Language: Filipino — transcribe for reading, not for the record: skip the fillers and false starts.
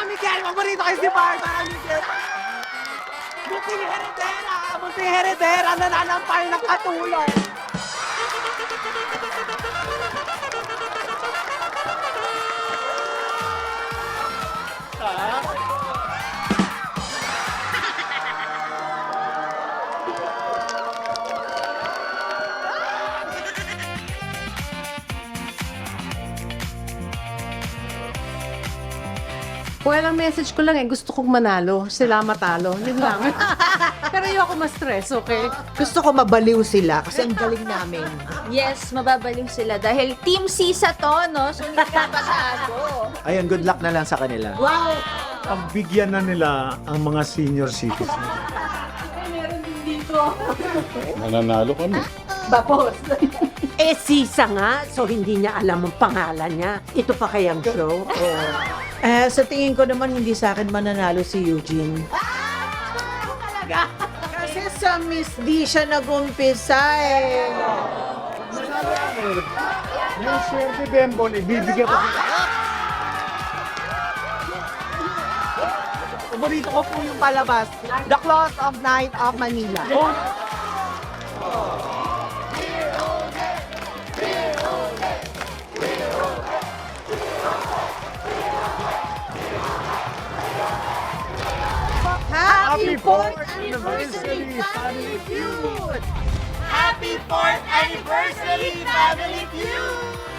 Miguel! Paborito kayo si Barbara Miguel! Munting heredera! Nananampal ng katulong! Well, ang message ko lang gusto kong manalo, sila matalo. Yun lang. Pero ayoko ma-stress, okay? Gusto ko mabaliw sila kasi ang galing namin. Yes, mababaliw sila dahil Team Sisa to, no? So, hindi ka pasado. Ayun, good luck na lang sa kanila. Wow! Pagbigyan na nila ang mga senior citizens. Mananalo kami. Sisa nga, so hindi niya alam ang pangalan niya. Ito pa kayang show? Sa tingin ko naman hindi sa akin mananalo si Eugene. Kasi sa Miss D siya nag-umpisa eh. Yung swerte Bembol, ibibigyan ko sila. Paborito ko po yung palabas, The Claws of Night of Manila. Happy 4th Anniversary Family Feud! Happy 4th Anniversary Family Feud!